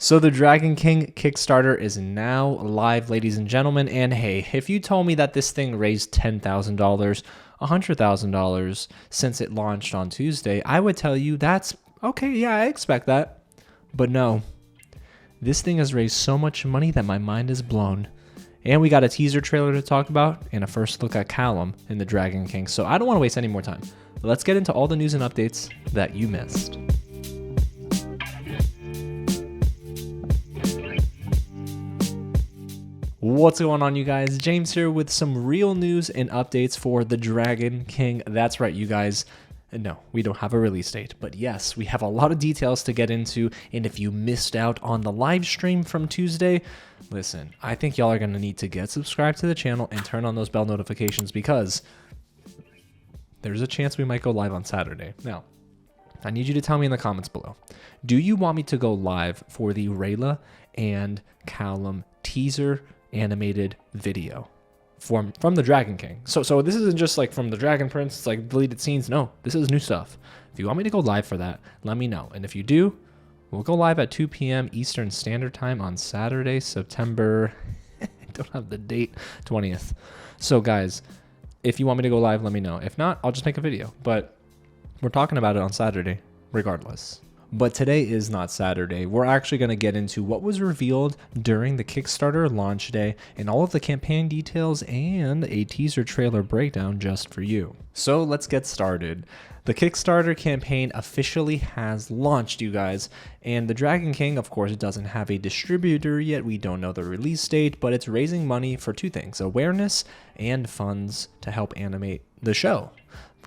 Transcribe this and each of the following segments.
So the Dragon King Kickstarter is now live, ladies and gentlemen. And hey, if you told me that this thing raised $10,000, $100,000 since it launched on Tuesday, I would tell you that's okay. Yeah, I expect that. But no, this thing has raised so much money that my mind is blown. And we got a teaser trailer to talk about and a first look at Callum in the Dragon King. So I don't want to waste any more time. Let's get into all the news and updates that you missed. What's going on, you guys? James here with some real news and updates for the Dragon King. That's right, you guys. No, we don't have a release date, but yes, we have a lot of details to get into. And if you missed out on the live stream from Tuesday, listen, I think y'all are going to need to get subscribed to the channel and turn on those bell notifications because there's a chance we might go live on Saturday. Now, I need you to tell me in the comments below, do you want me to go live for the Rayla and Callum teaser animated video from the Dragon King? So this isn't just like from the Dragon Prince, it's like deleted scenes. No, this is new stuff. If you want me to go live for that, let me know. And if you do, we'll go live at 2 p.m. Eastern Standard Time on Saturday, September, I don't have the date, 20th. So guys, if you want me to go live, let me know. If not, I'll just make a video. But we're talking about it on Saturday, regardless. But today is not Saturday. We're actually going to get into what was revealed during the Kickstarter launch day and all of the campaign details and a teaser trailer breakdown just for you. So let's get started. The Kickstarter campaign officially has launched, you guys, and the Dragon King, of course, doesn't have a distributor yet. We don't know the release date, but it's raising money for two things: awareness and funds to help animate the show.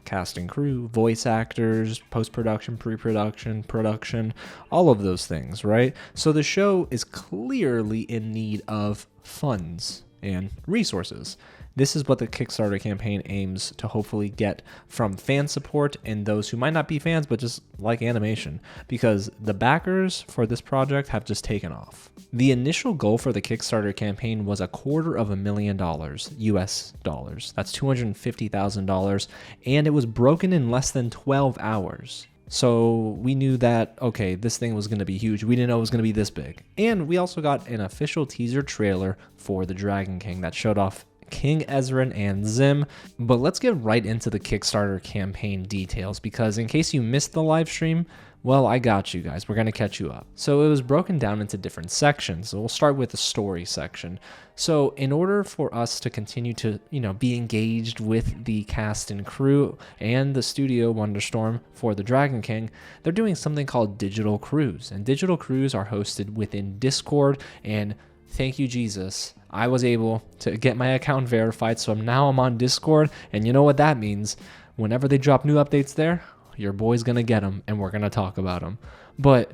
Cast and crew, voice actors, post-production, pre-production, production, all of those things, right? So the show is clearly in need of funds and resources. This is what the Kickstarter campaign aims to hopefully get from fan support and those who might not be fans but just like animation, because the backers for this project have just taken off. The initial goal for the Kickstarter campaign was $250,000 US dollars. That's $250,000, and it was broken in less than 12 hours. So we knew that, okay, this thing was going to be huge. We didn't know it was going to be this big. And we also got an official teaser trailer for the Dragon King that showed off King Ezran and Zim. But let's get right into the Kickstarter campaign details, because in case you missed the live stream, well, I got you guys. We're going to catch you up. So it was broken down into different sections. So we'll start with the story section. So in order for us to continue to, be engaged with the cast and crew and the studio Wonderstorm for the Dragon King, they're doing something called digital crews. And digital crews are hosted within Discord, and thank you, Jesus, I was able to get my account verified, so now I'm on Discord, and you know what that means. Whenever they drop new updates there, your boy's gonna get them, and we're gonna talk about them. But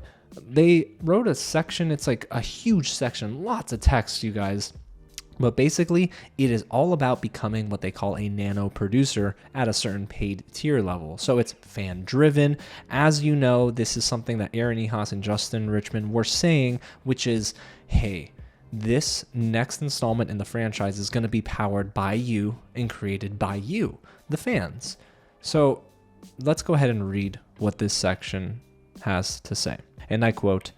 they wrote a section, it's like a huge section, lots of text, you guys. But basically, it is all about becoming what they call a nano producer at a certain paid tier level. So it's fan driven. As you know, this is something that Aaron, Ehasz, and Justin Richmond were saying, which is, hey, this next installment in the franchise is going to be powered by you and created by you, the fans. So let's go ahead and read what this section has to say. And I quote,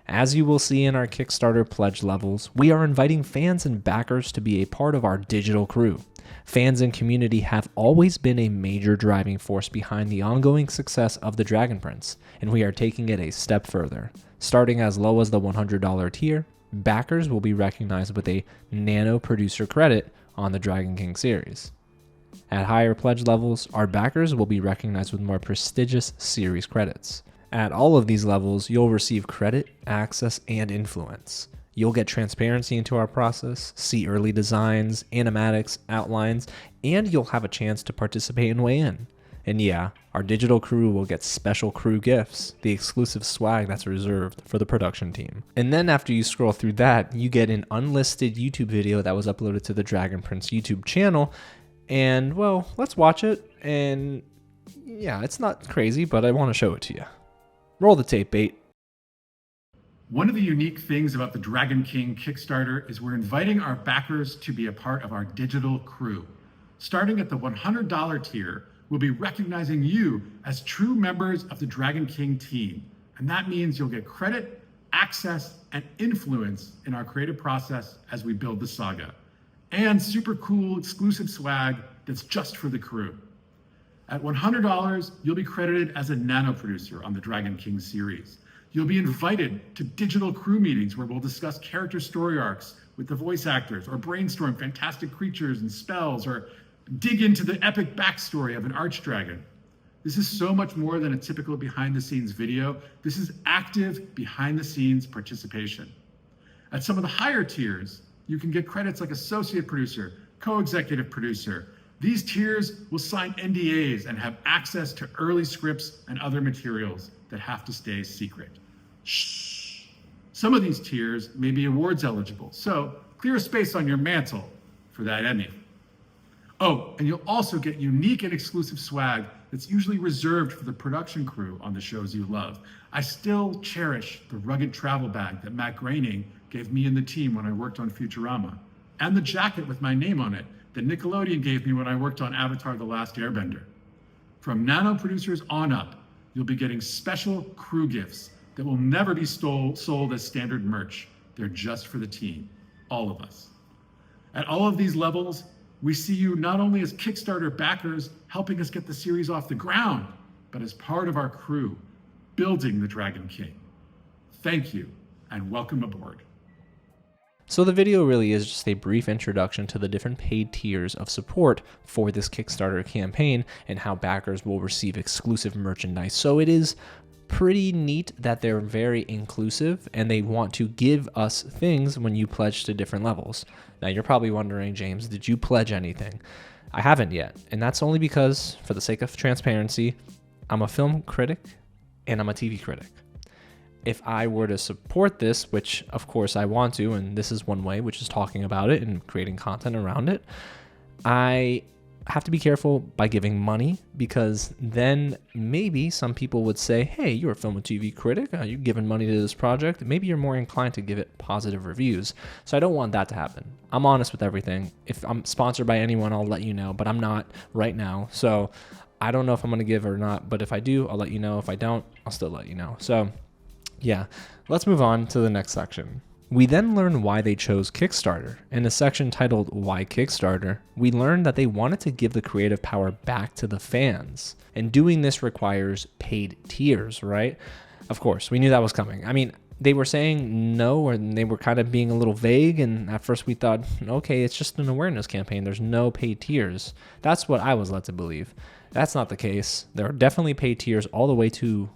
"As you will see in our Kickstarter pledge levels, we are inviting fans and backers to be a part of our digital crew. Fans and community have always been a major driving force behind the ongoing success of the Dragon Prince, and we are taking it a step further. Starting as low as the $100 tier, backers will be recognized with a nano producer credit on the Dragon King series. At higher pledge levels, our backers will be recognized with more prestigious series credits. At all of these levels, you'll receive credit, access, and influence. You'll get transparency into our process, see early designs, animatics, outlines, and you'll have a chance to participate and weigh in. And yeah, our digital crew will get special crew gifts, the exclusive swag that's reserved for the production team." And then after you scroll through that, you get an unlisted YouTube video that was uploaded to the Dragon Prince YouTube channel. And well, let's watch it. And yeah, it's not crazy, but I want to show it to you. Roll the tape, bait. One of the unique things about the Dragon King Kickstarter is we're inviting our backers to be a part of our digital crew. Starting at the $100 tier, we'll be recognizing you as true members of the Dragon King team. And that means you'll get credit, access, and influence in our creative process as we build the saga. And super cool exclusive swag that's just for the crew. At $100, you'll be credited as a nano producer on the Dragon King series. You'll be invited to digital crew meetings where we'll discuss character story arcs with the voice actors, or brainstorm fantastic creatures and spells, or dig into the epic backstory of an archdragon. This is so much more than a typical behind-the-scenes video. This is active behind-the-scenes participation. At some of the higher tiers, you can get credits like associate producer, co-executive producer. These tiers will sign NDAs and have access to early scripts and other materials that have to stay secret. Shh. Some of these tiers may be awards eligible, so clear a space on your mantle for that Emmy. Oh, and you'll also get unique and exclusive swag that's usually reserved for the production crew on the shows you love. I still cherish the rugged travel bag that Matt Groening gave me and the team when I worked on Futurama, and the jacket with my name on it that Nickelodeon gave me when I worked on Avatar: The Last Airbender. From nano producers on up, you'll be getting special crew gifts that will never be sold as standard merch. They're just for the team, all of us. At all of these levels, we see you not only as Kickstarter backers helping us get the series off the ground, but as part of our crew building the Dragon King. Thank you, and welcome aboard. So the video really is just a brief introduction to the different paid tiers of support for this Kickstarter campaign and how backers will receive exclusive merchandise. So it is pretty neat that they're very inclusive and they want to give us things when you pledge to different levels. Now you're probably wondering, James, did you pledge anything? I haven't yet, and that's only because, for the sake of transparency, I'm a film critic and I'm a TV critic. If I were to support this, which of course I want to, and this is one way, which is talking about it and creating content around it, I have to be careful by giving money, because then maybe some people would say, hey, you're a film and TV critic, you're giving money to this project, maybe you're more inclined to give it positive reviews. So I don't want that to happen. I'm honest with everything. If I'm sponsored by anyone, I'll let you know, but I'm not right now. So I don't know if I'm going to give or not, but if I do, I'll let you know. If I don't, I'll still let you know. So yeah, let's move on to the next section. We then learn why they chose Kickstarter. In a section titled Why Kickstarter, we learn that they wanted to give the creative power back to the fans. And doing this requires paid tiers, right? Of course, we knew that was coming. I mean, they were saying no, and they were kind of being a little vague, and at first we thought, okay, it's just an awareness campaign. There's no paid tiers. That's what I was led to believe. That's not the case. There are definitely paid tiers all the way to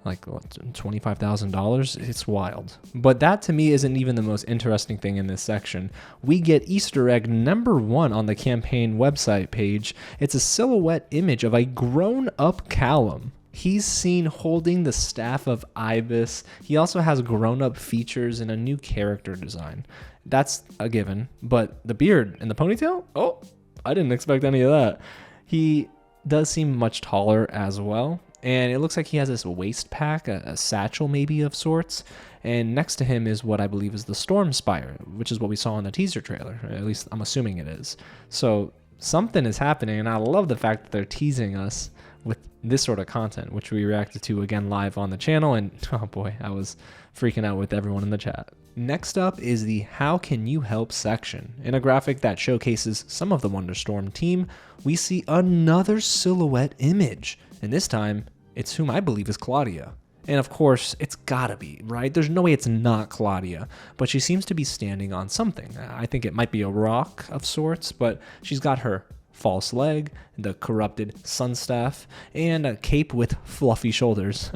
like $25,000. It's wild. But that to me isn't even the most interesting thing in this section. We get Easter egg number 1 on the campaign website page. It's a silhouette image of a grown-up Callum. He's seen holding the staff of Ibis. He also has grown-up features and a new character design. That's a given. But the beard and the ponytail? Oh, I didn't expect any of that. He does seem much taller as well. And it looks like he has this waist pack, a satchel maybe of sorts. And next to him is what I believe is the Storm Spire, which is what we saw in the teaser trailer. At least I'm assuming it is. So something is happening, and I love the fact that they're teasing us with this sort of content, which we reacted to again live on the channel. And oh boy, I was freaking out with everyone in the chat. Next up is the How Can You Help section. In a graphic that showcases some of the Wonderstorm team, we see another silhouette image. And this time, it's whom I believe is Claudia. And of course, it's gotta be, right? There's no way it's not Claudia, but she seems to be standing on something. I think it might be a rock of sorts, but she's got her false leg, the corrupted sun staff, and a cape with fluffy shoulders.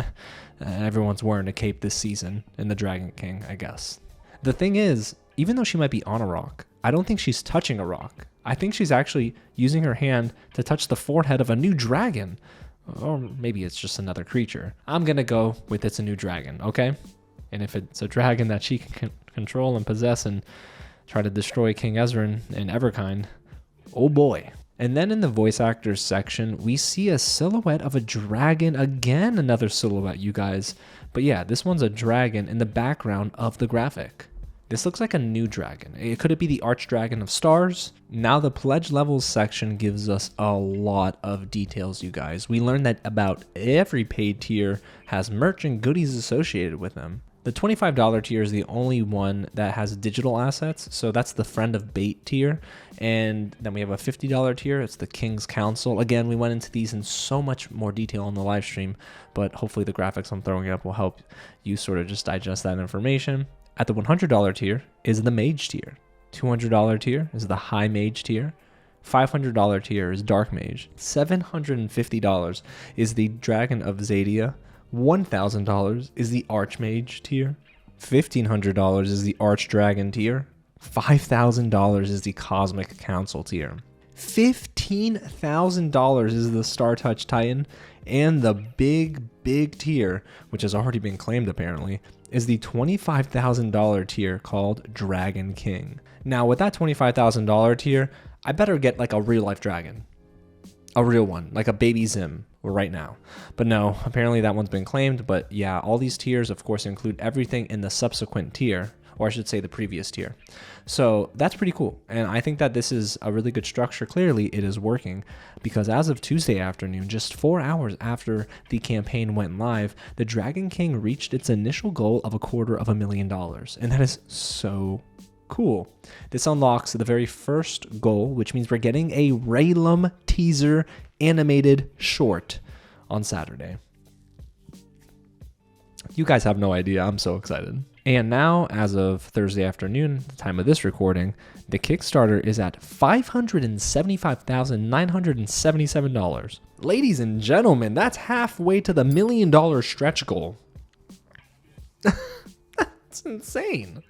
Everyone's wearing a cape this season in the Dragon King, I guess. The thing is, even though she might be on a rock, I don't think she's touching a rock. I think she's actually using her hand to touch the forehead of a new dragon. Or maybe it's just another creature. I'm gonna go with it's a new dragon, okay? And if it's a dragon that she can control and possess and try to destroy King Ezran and Everkind, oh boy. And then in the voice actors section, we see a silhouette of a dragon. Again, another silhouette, you guys. But yeah, this one's a dragon in the background of the graphic. This looks like a new dragon. Could it be the Archdragon of Stars? Now the pledge levels section gives us a lot of details, you guys. We learned that about every paid tier has merch and goodies associated with them. The $25 tier is the only one that has digital assets, so that's the Friend of Bait tier. And then we have a $50 tier, it's the King's Council. Again, we went into these in so much more detail on the live stream, but hopefully the graphics I'm throwing up will help you sort of just digest that information. At the $100 tier is the Mage tier. $200 tier is the High Mage tier. $500 tier is Dark Mage. $750 is the Dragon of Zadia. $1,000 is the Archmage tier. $1,500 is the Archdragon tier. $5,000 is the Cosmic Council tier. $15,000 is the Star Touch Titan. And the big tier, which has already been claimed apparently, is the $25,000 tier called Dragon King. Now with that $25,000 tier, I better get like a real life dragon. A real one, like a baby Zim right now. But no, apparently that one's been claimed. But yeah, all these tiers of course include everything in the subsequent tier, or I should say the previous tier. So that's pretty cool. And I think that this is a really good structure. Clearly it is working, because as of Tuesday afternoon, just 4 hours after the campaign went live, the Dragon King reached its initial goal of $250,000. And that is so cool. This unlocks the very first goal, which means we're getting a Rayla teaser animated short on Saturday. You guys have no idea. I'm so excited. And now, as of Thursday afternoon, the time of this recording, the Kickstarter is at $575,977. Ladies and gentlemen, that's halfway to the $1 million stretch goal. That's insane.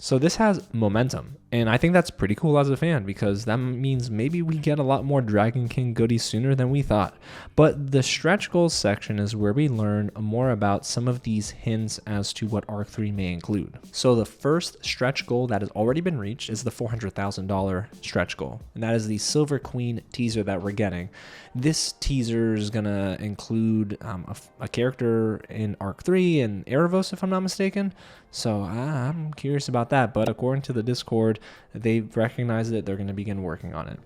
So this has momentum, and I think that's pretty cool as a fan, because that means maybe we get a lot more Dragon King goodies sooner than we thought. But the stretch goals section is where we learn more about some of these hints as to what Arc 3 may include. So the first stretch goal that has already been reached is the $400,000 stretch goal, and that is the Silver Queen teaser that we're getting. This teaser is going to include a character in Arc 3 and Aaravos, if I'm not mistaken. So I'm curious about that, but according to the Discord, they've recognized it. They're going to begin working on it.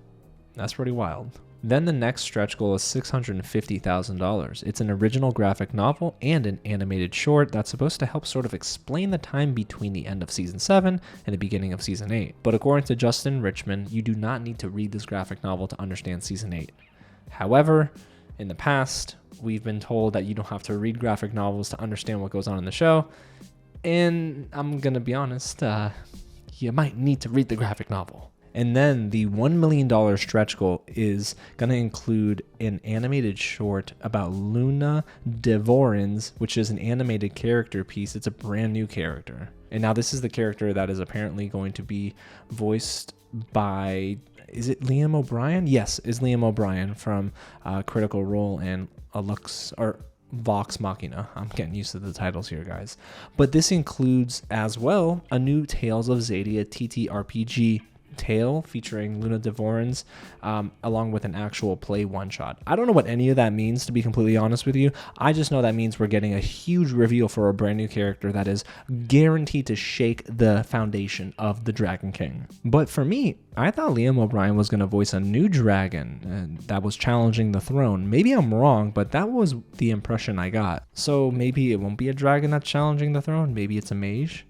That's pretty wild. Then the next stretch goal is $650,000. It's an original graphic novel and an animated short that's supposed to help sort of explain the time between the end of Season 7 and the beginning of Season 8. But according to Justin Richmond, you do not need to read this graphic novel to understand Season 8. However, in the past, we've been told that you don't have to read graphic novels to understand what goes on in the show. And I'm going to be honest, you might need to read the graphic novel. And then the $1 million stretch goal is going to include an animated short about Luna Devorins, which is an animated character piece. It's a brand new character. And now this is the character that is apparently going to be voiced by, is it Liam O'Brien? Yes, is Liam O'Brien from Critical Role and Vox Machina. I'm getting used to the titles here, guys. But this includes as well a new Tales of Zadia TTRPG tale featuring Luna Devorins, along with an actual play one-shot. I don't know what any of that means, to be completely honest with you. I just know that means we're getting a huge reveal for a brand new character that is guaranteed to shake the foundation of the Dragon King. But for me, I thought Liam O'Brien was going to voice a new dragon that was challenging the throne. Maybe I'm wrong, but that was the impression I got. So maybe it won't be a dragon that's challenging the throne. Maybe it's a mage.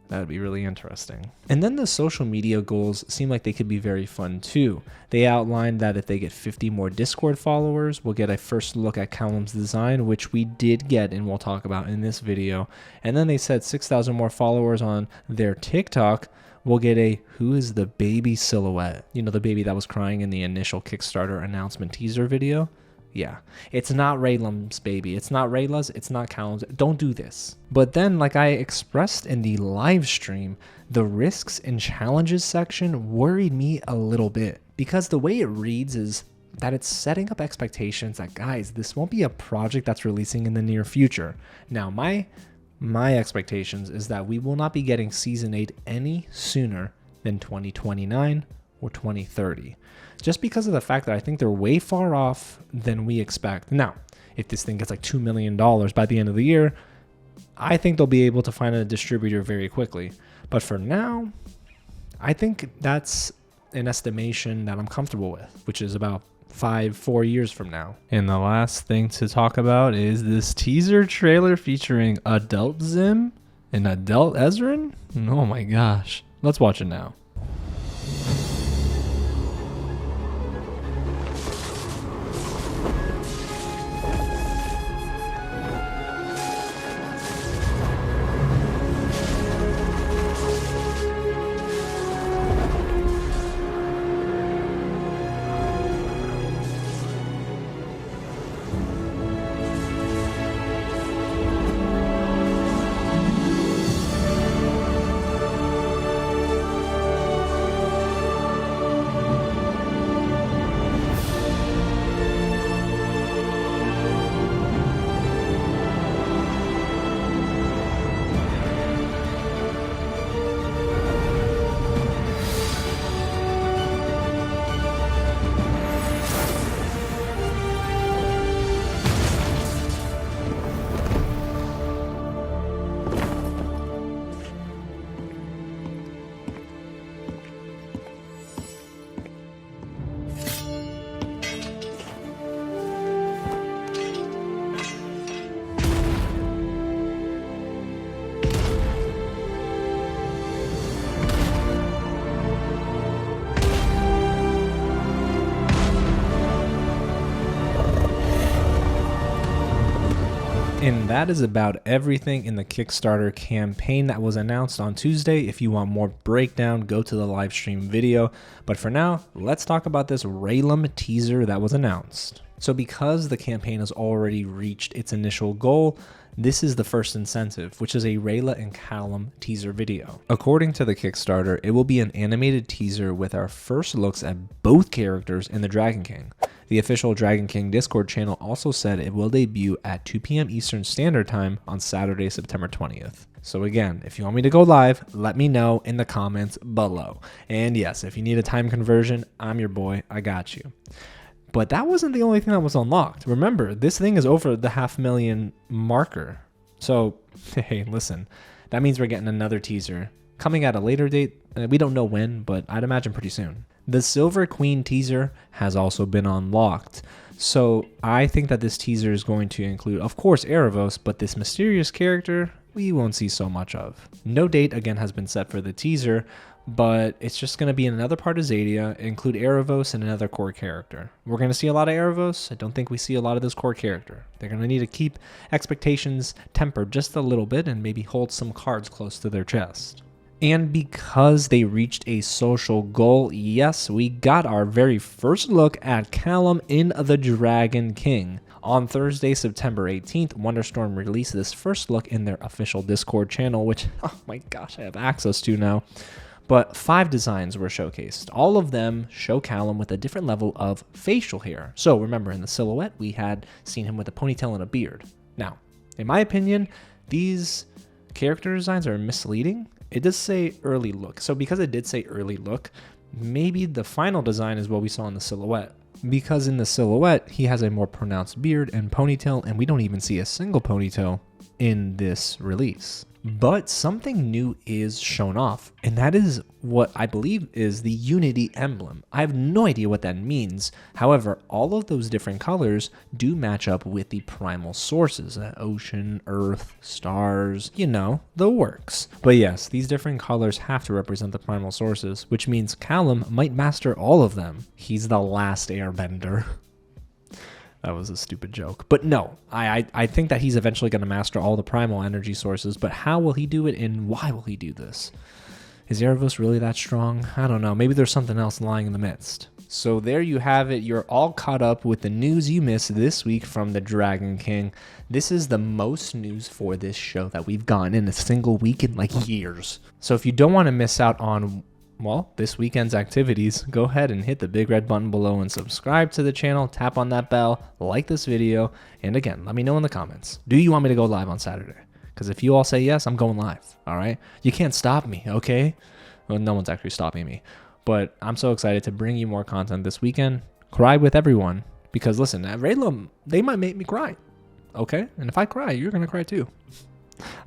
That would be really interesting. And then the social media goals seem like they could be very fun too. They outlined that if they get 50 more Discord followers, we'll get a first look at Callum's design, which we did get and we'll talk about in this video. And then they said 6,000 more followers on their TikTok, we'll get a who is the baby silhouette. You know, the baby that was crying in the initial Kickstarter announcement teaser video. Yeah, it's not Rayla's baby. It's not Rayla's. It's not Callum's. Don't do this. But then, like I expressed in the live stream, the risks and challenges section worried me a little bit, because the way it reads is that it's setting up expectations that, guys, this won't be a project that's releasing in the near future. Now, my expectations is that we will not be getting Season 8 any sooner than 2029 or 2030. Just because of the fact that I think they're way far off than we expect. Now, if this thing gets like $2 million by the end of the year, I think they'll be able to find a distributor very quickly. But for now, I think that's an estimation that I'm comfortable with, which is about 4 years from now. And the last thing to talk about is this teaser trailer featuring Adult Zim An adult Ezran? Oh my gosh. Let's watch it now. And that is about everything in the Kickstarter campaign that was announced on Tuesday. If you want more breakdown, go to the live stream video. But for now, let's talk about this Rayla teaser that was announced. So because the campaign has already reached its initial goal, this is the first incentive, which is a Rayla and Callum teaser video. According to the Kickstarter, it will be an animated teaser with our first looks at both characters in the Dragon King. The official Dragon King Discord channel also said it will debut at 2 p.m. Eastern Standard Time on Saturday, September 20th. So again, if you want me to go live, let me know in the comments below. And yes, if you need a time conversion, I'm your boy, I got you. But that wasn't the only thing that was unlocked. Remember, this thing is over the 500,000 marker. So, hey, listen, that means we're getting another teaser coming at a later date. We don't know when, but I'd imagine pretty soon. The Silver Queen teaser has also been unlocked. So I think that this teaser is going to include, of course, Aaravos, but this mysterious character we won't see so much of. No date again has been set for the teaser, but it's just going to be another part of Zadia, include Aaravos and another core character. We're going to see a lot of Aaravos. I don't think we see a lot of this core character. They're going to need to keep expectations tempered just a little bit and maybe hold some cards close to their chest. And because they reached a social goal, yes, we got our very first look at Callum in the Dragon King. On Thursday, September 18th, Wonderstorm released this first look in their official Discord channel, which, oh my gosh, I have access to now. But 5 designs were showcased. All of them show Callum with a different level of facial hair. So remember, in the silhouette, we had seen him with a ponytail and a beard. Now, in my opinion, these character designs are misleading. It does say early look. So because it did say early look, maybe the final design is what we saw in the silhouette. Because in the silhouette, he has a more pronounced beard and ponytail, and we don't even see a single ponytail in this release. But something new is shown off, and that is what I believe is the Unity emblem. I have no idea what that means. However, all of those different colors do match up with the primal sources, ocean, earth, stars, you know, the works. But yes, these different colors have to represent the primal sources, which means Callum might master all of them. He's the last airbender. That was a stupid joke. But no, I think that he's eventually going to master all the primal energy sources, but how will he do it and why will he do this? Is Aaravos really that strong? I don't know. Maybe there's something else lying in the midst. So there you have it. You're all caught up with the news you missed this week from the Dragon King. This is the most news for this show that we've gotten in a single week in like years. So if you don't want to miss out on, well, this weekend's activities, go ahead and hit the big red button below and subscribe to the channel, tap on that bell, like this video, and again, let me know in the comments, do you want me to go live on Saturday? Because if you all say yes, I'm going live, all right? You can't stop me, okay? Well, no one's actually stopping me, but I'm so excited to bring you more content this weekend, cry with everyone, because listen, at Rayla, they might make me cry, okay? And if I cry, you're going to cry too.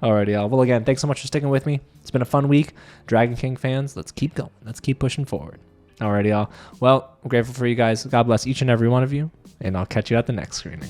Alrighty, y'all. Well, again, thanks so much for sticking with me. It's been a fun week. Dragon King fans, let's keep going. Let's keep pushing forward. Alrighty, y'all. Well, I'm grateful for you guys. God bless each and every one of you, and I'll catch you at the next screening.